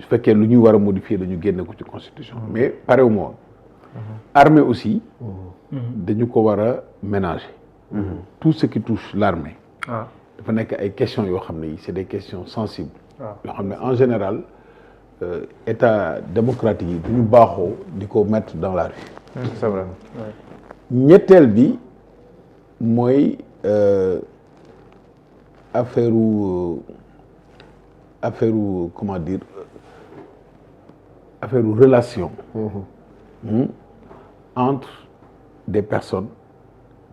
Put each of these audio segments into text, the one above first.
su fekkee lu ñuy war a modifier dañu génne ko ci constitution mais parewu ma woon armée aussi dañu ko war a ménager tout ce qui touche l'armée dafa nekk ay questions yoo xam ne yi c'est des questions sensibles yoo xam ne en général état démocratique yi duñu baaxoo di ko mettre dans la rue c'est vrai ñetteel bi mooy affaire comment dire affaire relation entre des personnes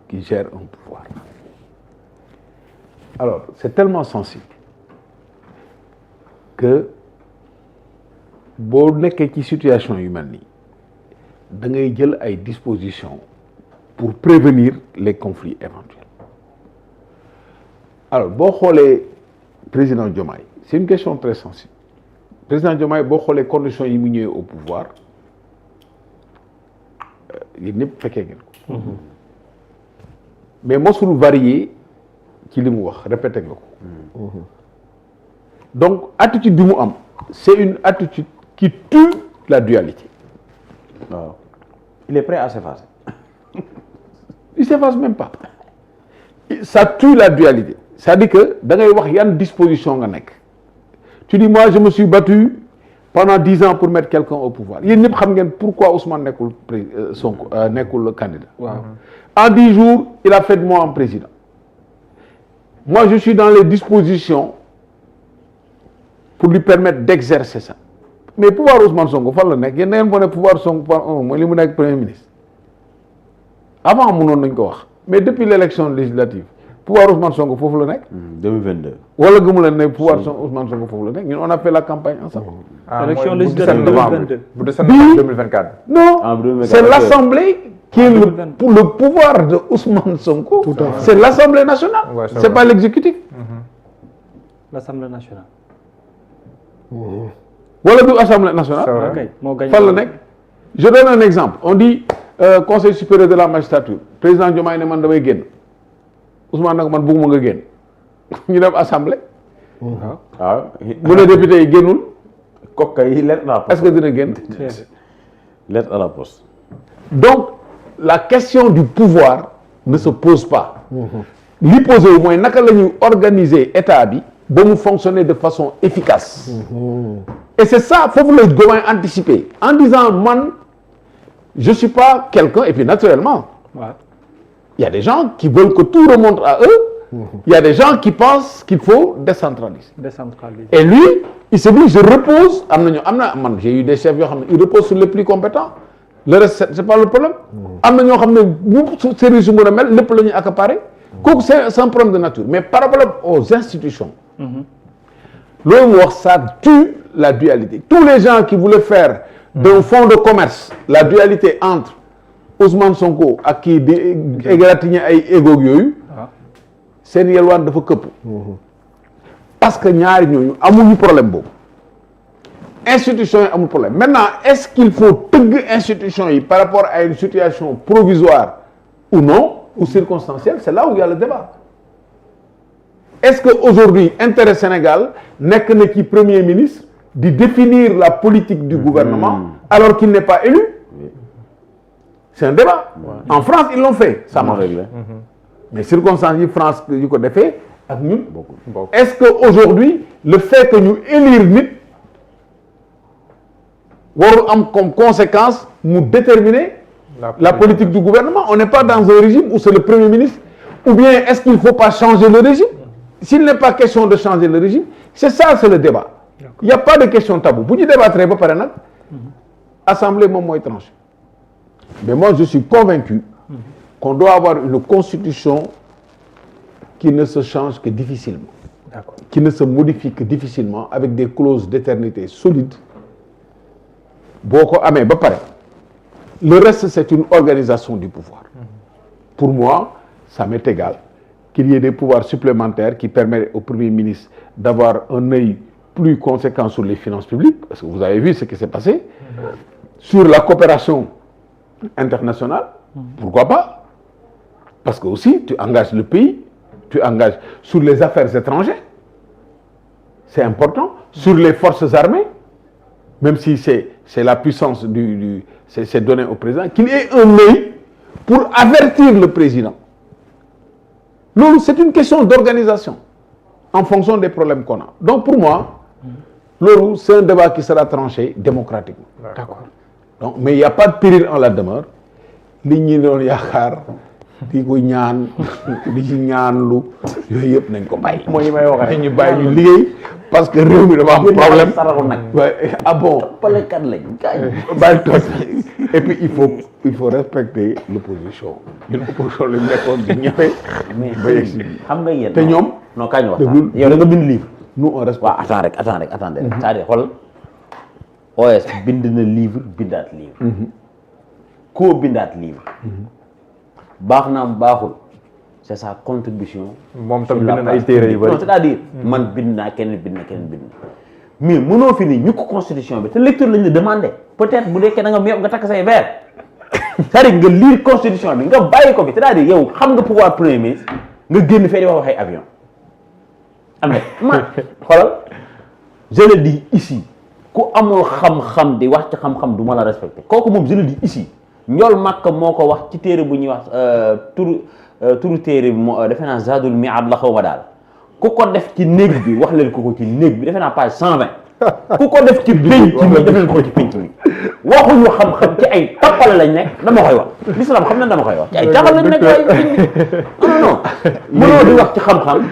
qui gèrent un pouvoir alors c'est tellement sensible que boo nekkee ci situation yu mel nii da ngay jël ay dispositions pour prévenir les conflits éventuels alors boo xoolee président Diomaye c'est une question très sensible président Diomaye boo xoolee conditions yi mu ñëwee au pouvoir yéen ñëpp fekkee ngeen ko mais mosul varier ci li mu wax répété nga ko donc attitude bi mu am c'est une attitude qui tue la dualité waaw il est prêt à s'effacer. Il s'efface même pas ça tue la dualité c'est-à-dire que da ngay wax yan disposition nga nekk tu dis moi je me suis battu pendant 10 ans pour mettre quelqu'un au pouvoir yéen ñëpp xam ngeen pourquoi Ousmane nekkul Sonko nekkul candidat en 10 jours il a fait de moi un président moi je suis dans les dispositions pour lui permettre d'exercer ça mais pouvoir Ousmane Sonko fan la nekk yéen da ngeen ko ne pouvoir Sonko mooy li mu nekk premier ministre avant mënoon nañ ko wax mais depuis l'élection législative pouvoir Ousmane Sonko foofu la nekk. 2022. wala gëmu leen ne pouvoir Ousmane Sonko foofu la nekk ñun on a fait la campagne ensemble. élection législative 2022 bu décembre 2024. non c'est l'Assemblée qui est pour le pouvoir de Ousmane Sonko. C'est l'Assemblée nationale. Ouais, c'est pas l'exécutif. L'Assemblée nationale. wala du Assemblée nationale. fan la nekk je donne un exemple on dit Conseil supérieur de la magistrature président Diomaye ne man damay génn Ousmane nag man bëgguma nga génn ñu dem Assemblée. waaw bu ne député yi génnul. kooku yi lettre à la poste. est-ce que dina génn. lettre à la poste. donc la question du pouvoir ne se pose pas. li posé wu mooy naka la ñuy organiser état bi ba mu fonctionner de façon efficace. et c'est ça foofu la Diomaye anticiper en disant man je suis pas quelqu'un et puis naturellement. Il y a des gens qui veulent que tout remonte à eux. Il y a des gens qui pensent qu'il faut décentraliser. Et lui, il se dit je repose j'ai eu des chefs yoo xam ne ils reposent sur les plus compétents. Le reste c'est pas le problème. am na ñoo xam ne bu service yu mën a mel lépp la ñuy accaparer. kooku c'est un problème de nature mais par rapport aux institutions. loolu mu wax ça tue la dualité. Tous les gens qui voulaient faire d'un fonds de commerce la dualité entre Ousmane Sonko ak kii di égratigner ay égoog yooyu seen yelwaan dafa këpp parce que ñaari ñooñu amuñu problème boobu institution yi amul problème maintenant est-ce qu'il faut tëgg institution yi par rapport à une situation provisoire ou non ou circonstancielle c'est là où il y a le débat est-ce que aujourd'hui intérêt Sénégal nekk na ci premier ministre di définir la politique du gouvernement alors qu'il n'est pas élu. C'est un débat. En France, ils l'ont fait. Ça marche. Mais circonstances yi France yu ko defee ak ñun. Est-ce que aujourd'hui le fait que ñu élire nit warul am comme conséquence mu déterminer la politique du gouvernement? On n'est pas dans un régime où c'est le Premier ministre. Ou bien est-ce qu'il ne faut pas changer le régime? S'il n'est pas question de changer le régime, c'est ça, c'est le débat. Il n'y a pas de question taboue. Bu ñu débattre ba pare nag assemblée moom mooy tranché. Mais moi, je suis convaincu qu'on doit avoir une constitution qui ne se change que difficilement, qui ne se modifie que difficilement, avec des clauses d'éternité solides. Boo ko amee ba pare, le reste, c'est une organisation du pouvoir. Pour moi, ça m'est égal qu'il y ait des pouvoirs supplémentaires qui permettent au Premier ministre d'avoir un œil plus conséquent sur les finances publiques, parce que vous avez vu ce qui s'est passé, sur la coopération international, pourquoi pas? Parce que aussi tu engages le pays, tu engages sur les affaires étrangères, c'est important, sur les forces armées, même si c'est la puissance c'est donné au président, qu'il ait un œil pour avertir le président. Non, c'est une question d'organisation en fonction des problèmes qu'on a. Donc pour moi, c'est un débat qui sera tranché démocratiquement. D'accord. Donc, mais il n'y a pas de péril en la demeure. Li ñi doon yaakaar di ko ñaan di ci ñaanlu yooyu yëpp nañ ko bàyyi. mooy yi may wax rek ñu bàyyi ñu liggéey parce que réew mi dafa am problème. saraxu nag. Ouais, ah bon. palekat lañ gaañ. bàyyi toog et puis il faut respecter l'opposition. Ñun opposition lañ nekkoon di ñëwee. mais ba yegg si xam nga yéen. te ñoom. non kañ wax déglu yow da nga bind livre. nous on respecte. waaw attendez. c'est-à-dire xool OS bind na livre bindaat livre. koo bindaat livre. baax na am baaxul c'est sa contribution. moom tam bind na ay téere yu bari. non c'est-à-dire man bind naa keneen bind na mais mënoo fi ni ñu ko constitution bi te lecture lañ la demandé peut-être bu dekkee da nga nga takk say verre c'est-à-dire nga lire constitution bi nga bàyyi ko fi c'est-à-dire yow xam nga pouvoir premier ministre nga génn fee di wax waxee avion am na man xoolal je le dis ici ku amul xam-xam di wax ci xam-xam du ma la respecté kooku moom je le dis ici Njool Makka moo ko wax ci téere bu ñuy wax turu téere bi moo defe naa Zadul Mi'ad la xaw ma daal ku ko def ci néeg bi wax leen ko ci néeg bi defe naa page 120 ku ko def ci pénc mi def leen ko ci pénc mi waxuñu xam-xam ci ay tappale lañ nekk dama koy wax l'islam xam na dama koy wax ci ay tappale lañ nekk waaye non mënoo di wax ci xam-xam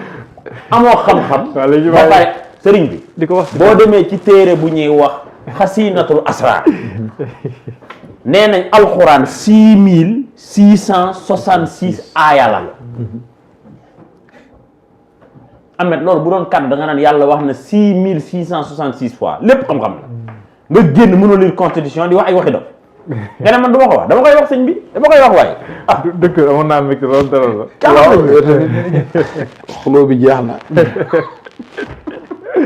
amoo xam-xam ba pare sëriñ bi di ko wax boo demee ci téere bu ñuy wax Xasinatul Asrar nee nañ alxuraan 6666 aaya la Ahmed loolu bu doon kat da nga naan yàlla wax na 6666 fois lépp xam-xam la nga génn mënoo lire constitution di wax ay waxi dof nga ne man du ma ko wax dama koy wax sëñ bi dama koy wax waaye ah dëkk amoon naa mbégte loolu dara la. xuloo bi jeex na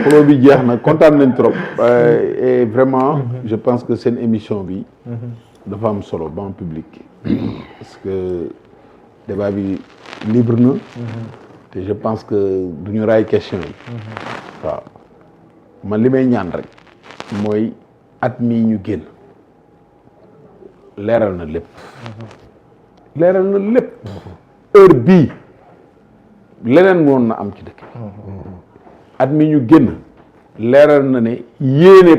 xuloo bi jeex na kontaan nañ trop et vraiment je pense que seen émission bi dafa am solo ban public parce que débat bi libre na te je pense que du ñu raay question yi waaw man li may ñaan rek mooy at mii ñu génn leeral na lépp heure bii leneen moon na am ci dëkk bi at mi ñu génn leeral na ne yéene